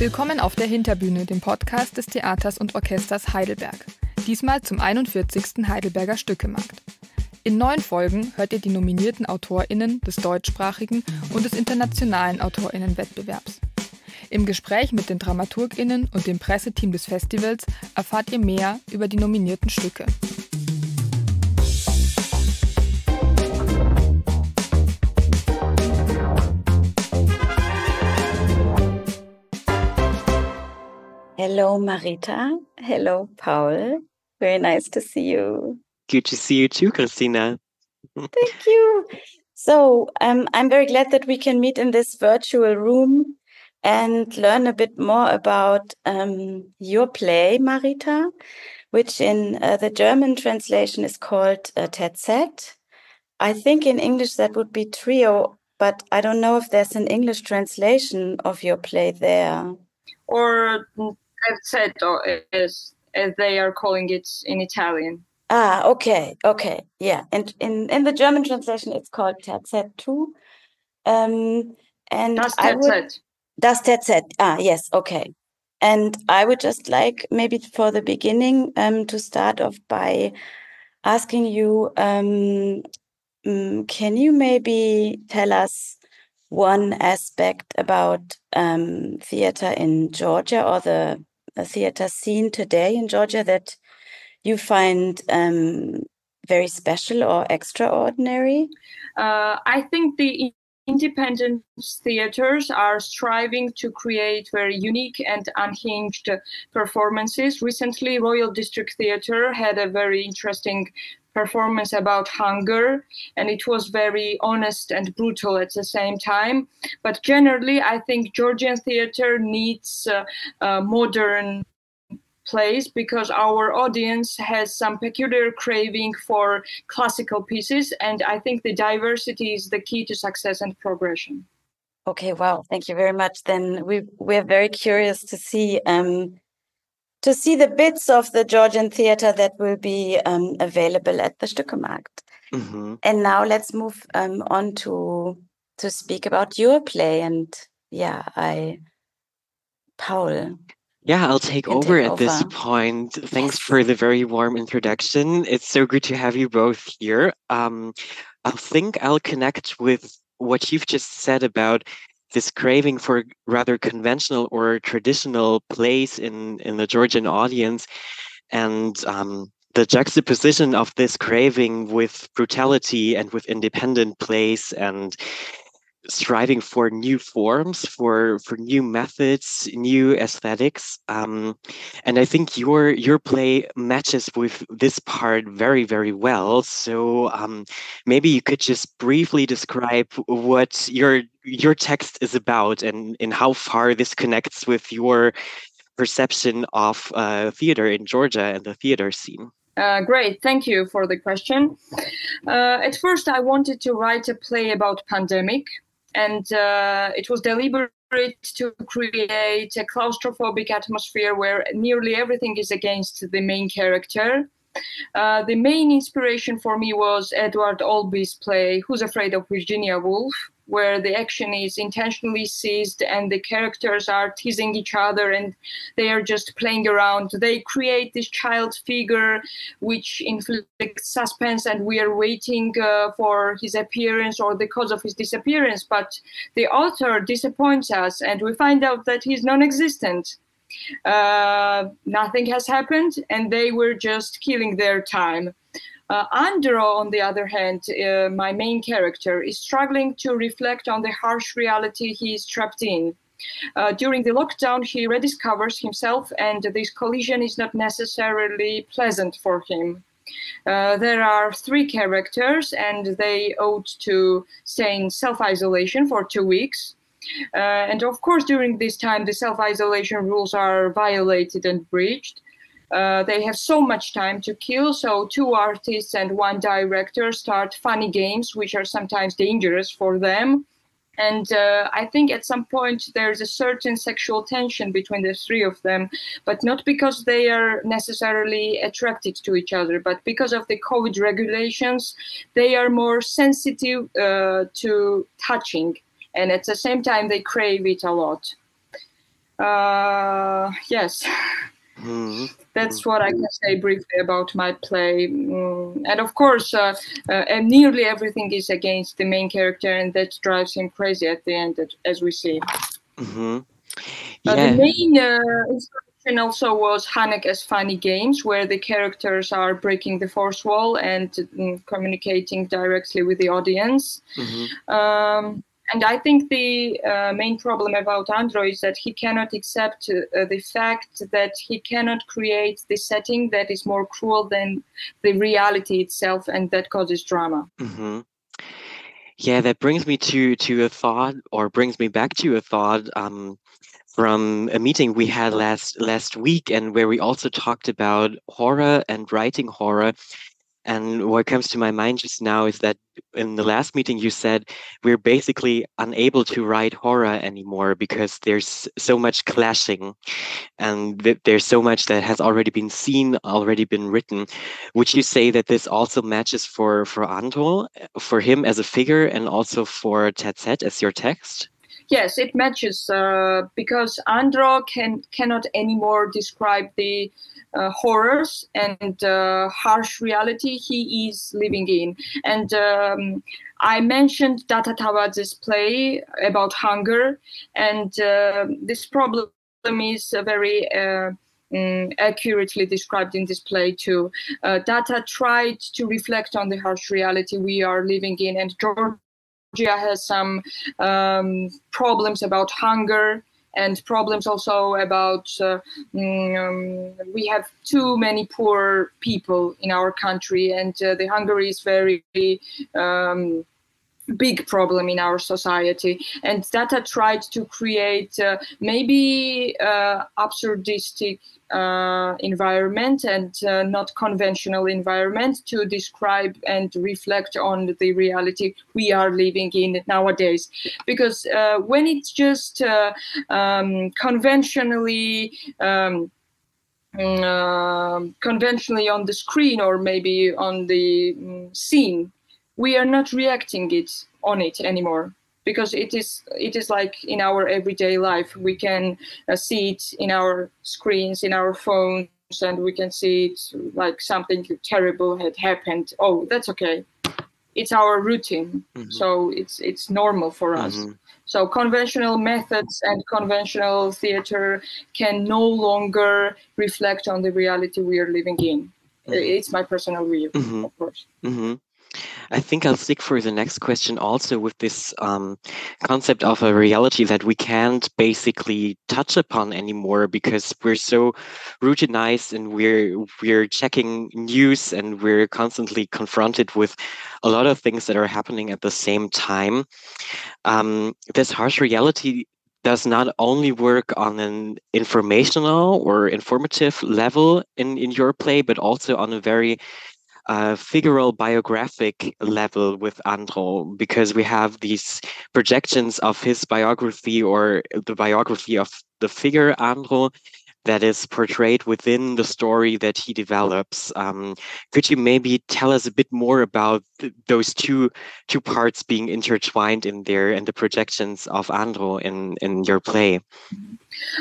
Willkommen auf der Hinterbühne, dem Podcast des Theaters und Orchesters Heidelberg. Diesmal zum 41. Heidelberger Stückemarkt. In 9 Folgen hört ihr die nominierten AutorInnen des deutschsprachigen und des internationalen AutorInnen-Wettbewerbs. Im Gespräch mit den DramaturgInnen und dem Presseteam des Festivals erfahrt ihr mehr über die nominierten Stücke. Hello, Marita. Hello, Paul. Very nice to see you. Good to see you too, Kristina. Thank you. So, I'm very glad that we can meet in this virtual room and learn a bit more about your play, Marita, which in the German translation is called Terzett. I think in English that would be trio, but I don't know if there's an English translation of your play there. Or Terzett, as they are calling it in Italian. Ah, okay, yeah. And in the German translation, it's called Terzett too. And Das Terzett. Das Terzett. Ah, yes, okay. And I would just like maybe for the beginning to start off by asking you, can you maybe tell us one aspect about theater in Georgia or the theater scene today in Georgia that you find very special or extraordinary? I think the independent theaters are striving to create very unique and unhinged performances. Recently, Royal District Theatre had a very interesting performance about hunger, and it was very honest and brutal at the same time. But generally, I think Georgian theater needs modern plays because our audience has some peculiar craving for classical pieces, and I think the diversity is the key to success and progression. Okay, wow, thank you very much. Then we're very curious to see the bits of the Georgian theater that will be available at the Stückemarkt. Mm-hmm. And now let's move on to speak about your play. And Paul. Yeah, I'll take over at this point. Thanks for the very warm introduction. It's so good to have you both here. I think I'll connect with what you've just said about this craving for rather conventional or traditional plays in the Georgian audience, and the juxtaposition of this craving with brutality and with independent plays and striving for new forms, for new methods, new aesthetics. And I think your play matches with this part very, very well. So maybe you could just briefly describe what your text is about and how far this connects with your perception of theater in Georgia and the theater scene. Great, thank you for the question. At first, I wanted to write a play about pandemic. And it was deliberate to create a claustrophobic atmosphere where nearly everything is against the main character. The main inspiration for me was Edward Albee's play, Who's Afraid of Virginia Woolf, where the action is intentionally seized and the characters are teasing each other and they are just playing around. They create this child figure which inflicts suspense and we are waiting for his appearance or the cause of his disappearance. But the author disappoints us and we find out that he's non-existent. Nothing has happened and they were just killing their time. Andro, on the other hand, my main character, is struggling to reflect on the harsh reality he is trapped in. During the lockdown, he rediscovers himself, and this collision is not necessarily pleasant for him. There are 3 characters, and they ought to stay in self-isolation for 2 weeks. And of course, during this time, the self-isolation rules are violated and breached. They have so much time to kill, so 2 artists and 1 director start funny games, which are sometimes dangerous for them. And I think at some point there's a certain sexual tension between the 3 of them, but not because they are necessarily attracted to each other, but because of the COVID regulations, they are more sensitive to touching. And at the same time, they crave it a lot. Yes. Mm-hmm. That's what I can say briefly about my play. And of course, and nearly everything is against the main character, and that drives him crazy at the end, as we see. Mm-hmm. The main inspiration also was Haneke's Funny Games, where the characters are breaking the fourth wall and communicating directly with the audience. Mm-hmm. And I think the main problem about Andro is that he cannot accept the fact that he cannot create the setting that is more cruel than the reality itself, and that causes drama. Mm-hmm. Yeah, that brings me to a thought, or brings me back to a thought from a meeting we had last week, and where we also talked about horror and writing horror. And what comes to my mind just now is that in the last meeting you said we're basically unable to write horror anymore because there's so much clashing, and there's so much that has already been seen, already been written. Would you say that this also matches for Andro, for him as a figure, and also for Terzett as your text? Yes, it matches because Andro cannot anymore describe the horrors and harsh reality he is living in. And I mentioned Data Tawadze's play about hunger, and this problem is very accurately described in this play too. Data tried to reflect on the harsh reality we are living in, and Georgia has some problems about hunger, and problems also about we have too many poor people in our country, and the hunger is very big problem in our society. And Data tried to create maybe absurdistic environment and not conventional environment to describe and reflect on the reality we are living in nowadays. Because when it's just conventionally on the screen or maybe on the scene, we are not reacting on it anymore, because it is like in our everyday life. We can see it in our screens, in our phones, and we can see it like something terrible had happened. Oh, that's okay. It's our routine. Mm-hmm. So it's normal for us. Mm-hmm. So conventional methods and conventional theater can no longer reflect on the reality we are living in. Mm-hmm. It's my personal view, mm-hmm. of course. Mm-hmm. I think I'll stick for the next question also with this concept of a reality that we can't basically touch upon anymore, because we're so routinized and we're checking news and we're constantly confronted with a lot of things that are happening at the same time. This harsh reality does not only work on an informational or informative level in your play, but also on a very figural biographic level with Andro, because we have these projections of his biography or the biography of the figure Andro that is portrayed within the story that he develops. Could you maybe tell us a bit more about those two parts being intertwined in there and the projections of Andro in your play?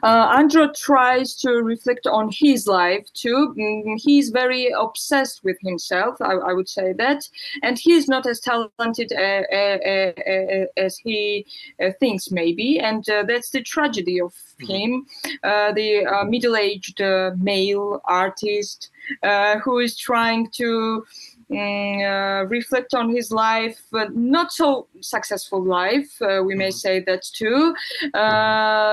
Andro tries to reflect on his life too. He's very obsessed with himself, I would say that, and he's not as talented as he thinks maybe, and that's the tragedy of him. The middle-aged male artist who is trying to reflect on his life, not so successful life, we may say that too.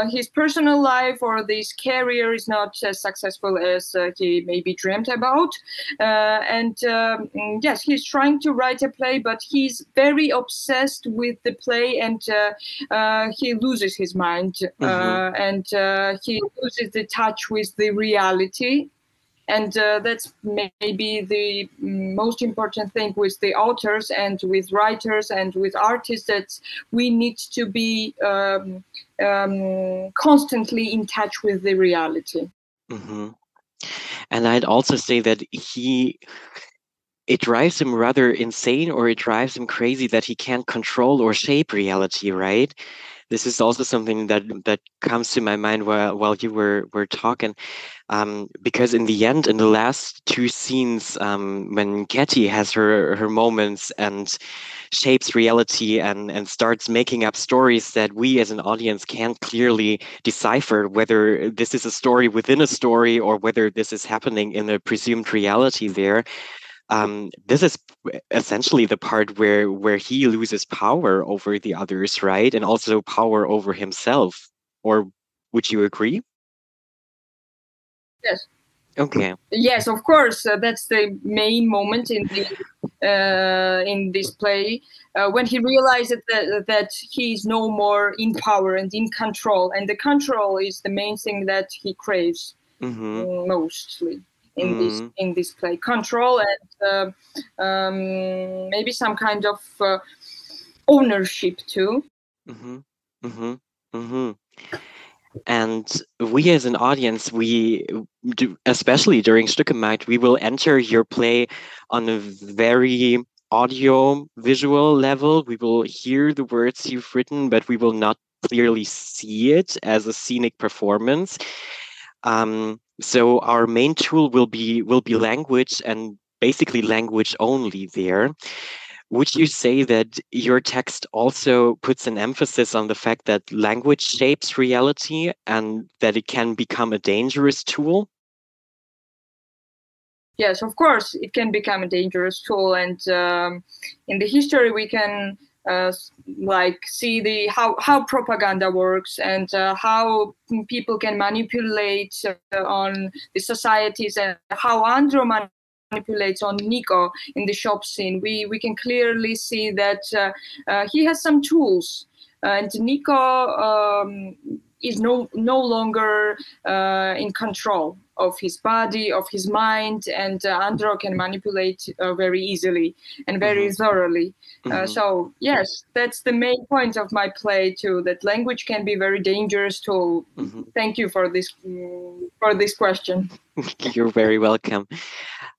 His personal life or his career is not as successful as he maybe dreamt about. Yes, he's trying to write a play, but he's very obsessed with the play, and he loses his mind, and he loses the touch with the reality. And that's maybe the most important thing with the authors and with writers and with artists, that we need to be constantly in touch with the reality. Mm-hmm. And I'd also say that he it drives him rather insane, or it drives him crazy that he can't control or shape reality, right? This is also something that comes to my mind while you were talking, because in the end, in the last two scenes, when Katie has her moments and shapes reality and starts making up stories that we as an audience can't clearly decipher whether this is a story within a story or whether this is happening in a presumed reality there. This is essentially the part where he loses power over the others, right? And also power over himself. Or would you agree? Yes. Okay. Yes, of course. That's the main moment in this play, when he realizes that he is no more in power and in control, and the control is the main thing that he craves mostly in this play. Control and maybe some kind of ownership too. And we as an audience, we do, especially during Stückemarkt, we will enter your play on a very audio visual level. We will hear the words you've written, but we will not clearly see it as a scenic performance. So our main tool will be language, and basically language only there. Would you say that your text also puts an emphasis on the fact that language shapes reality and that it can become a dangerous tool? Yes, of course, it can become a dangerous tool. And in the history, we can see how propaganda works and how people can manipulate on the societies, and how Andro manipulates on Nico in the shop scene. We can clearly see that he has some tools, and Nico is no longer in control of his body, of his mind, and Andro can manipulate very easily and very thoroughly. So yes, that's the main point of my play too, that language can be very dangerous tool. Thank you for this question. You're very welcome.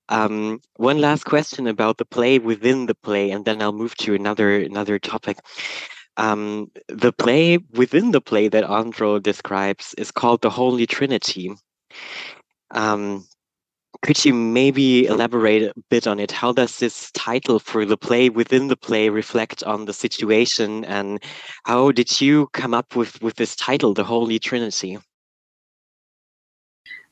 One last question about the play within the play, and then I'll move to another topic. The play within the play that Andro describes is called the Holy Trinity. Could you maybe elaborate a bit on it? How does this title for the play within the play reflect on the situation, and how did you come up with this title, the Holy Trinity?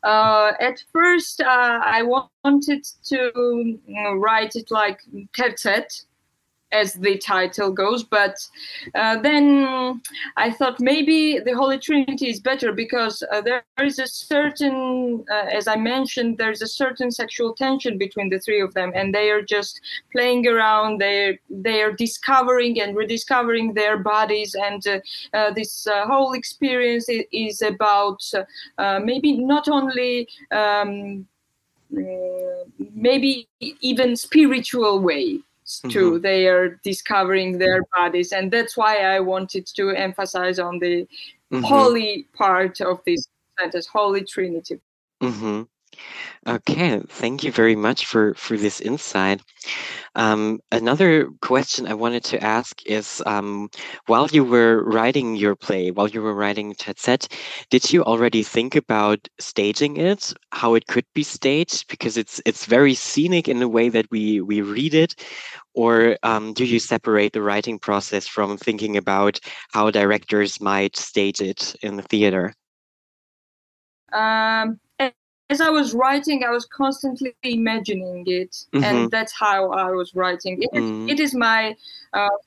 At first, I wanted to write it like Terzett, as the title goes, but then I thought maybe the Holy Trinity is better, because there is a certain, as I mentioned, there's a certain sexual tension between the three of them, and they are just playing around. They are discovering and rediscovering their bodies, and this whole experience is about maybe not only maybe even spiritual way. Too, they are discovering their bodies, and that's why I wanted to emphasize on the holy part of this sentence, Holy Trinity. Okay, thank you very much for this insight. Another question I wanted to ask is, while you were writing your play, while you were writing Terzett, did you already think about staging it, how it could be staged? Because it's very scenic in the way that we read it. Or do you separate the writing process from thinking about how directors might stage it in the theater? As I was writing, I was constantly imagining it, and that's how I was writing. It is my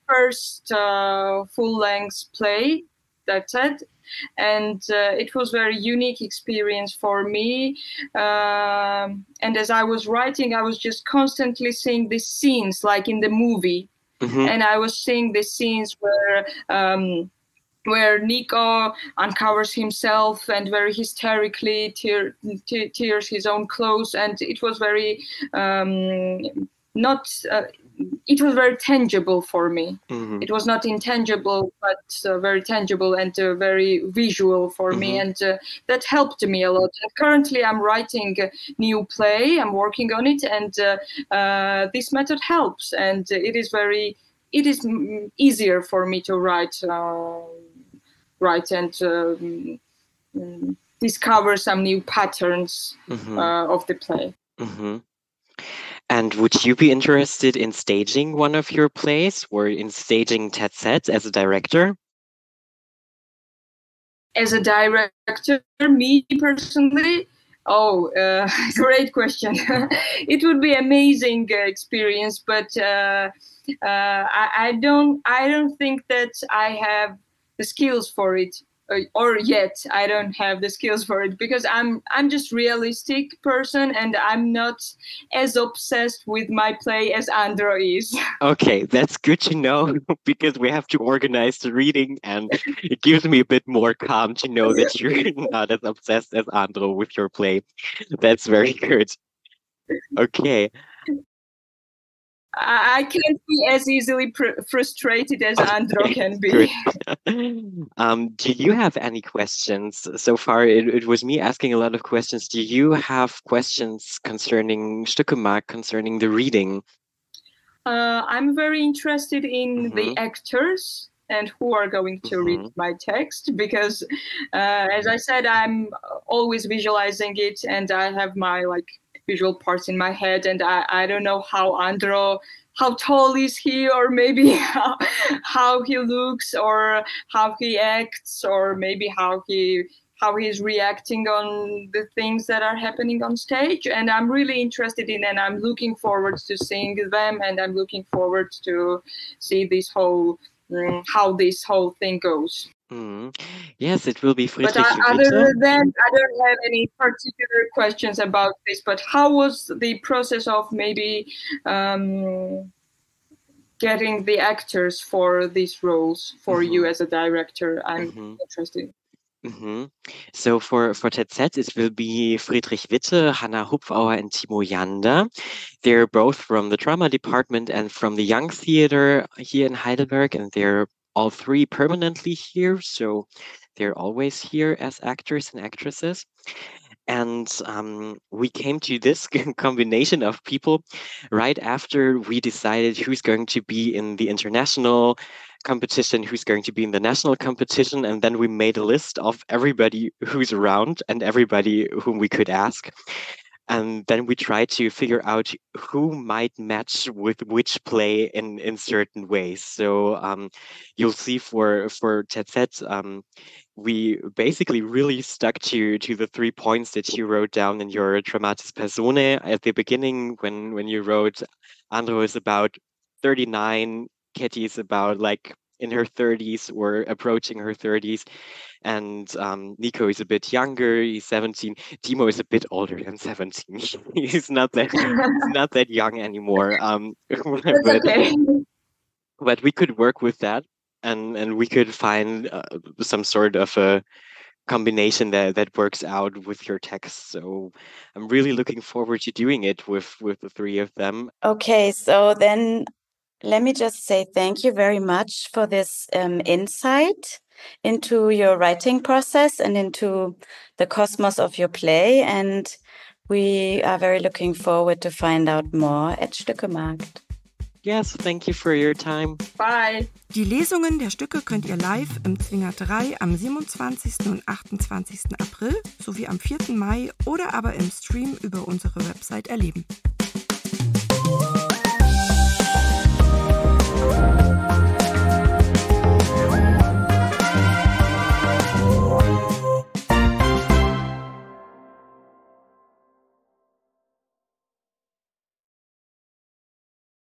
first full-length play, that's it, and it was a very unique experience for me. And as I was writing, I was just constantly seeing these scenes, like in the movie, and I was seeing the scenes where Nico uncovers himself and very hysterically tears his own clothes, and it was very it was very tangible for me. Mm-hmm. It was not intangible, but very tangible and very visual for me, and that helped me a lot. And currently, I'm writing a new play. I'm working on it, and this method helps. And it is easier for me to write and discover some new patterns of the play. Mm-hmm. And would you be interested in staging one of your plays or in staging Terzett as a director? As a director, me personally, great question. It would be amazing experience, but I don't think that I have the skills for it. Or yet I don't have the skills for it, because I'm just realistic person, and I'm not as obsessed with my play as Andro is. Okay, that's good to know, because we have to organize the reading, and it gives me a bit more calm to know that you're not as obsessed as Andro with your play. That's very good. Okay. I can't be as easily frustrated as Andro can be. Do you have any questions? So far, it was me asking a lot of questions. Do you have questions concerning Stückemarkt, concerning the reading? I'm very interested in the actors and who are going to read my text, because, as I said, I'm always visualizing it, and I have my visual parts in my head, and I don't know how tall is he, or maybe how he looks, or how he acts, or maybe how he's reacting on the things that are happening on stage. And I'm really interested in, and I'm looking forward to seeing them, and I'm looking forward to see this whole how this whole thing goes. Yes, it will be Friedrich But other than, I don't have any particular questions about this, but how was the process of maybe getting the actors for these roles for you as a director? I'm interested. So for Terzett, it will be Friedrich Witte, Hannah Hupfauer, and Timo Janda. They're both from the drama department and from the young theater here in Heidelberg, and they're all three permanently here, so they're always here as actors and actresses. And we came to this combination of people right after we decided who's going to be in the international competition, who's going to be in the national competition. And then we made a list of everybody who's around and everybody whom we could ask. And then we tried to figure out who might match with which play in certain ways. So you'll see for Terzett, we basically really stuck to the 3 points that you wrote down in your Dramatis Personae at the beginning when you wrote Andro is about 39, Katie is about in her 30s or approaching her 30s. And Nico is a bit younger, he's 17. Timo is a bit older than 17. He's not that young anymore. But we could work with that, and we could find some sort of a combination that works out with your text. So I'm really looking forward to doing it with the three of them. Okay, so then let me just say thank you very much for this insight into your writing process and into the cosmos of your play. And we are very looking forward to find out more at Stückemarkt. Yes, thank you for your time. Bye. Die Lesungen der Stücke könnt ihr live im Zwinger 3 am 27. und 28. April sowie am 4. Mai oder aber im Stream über unsere Website erleben.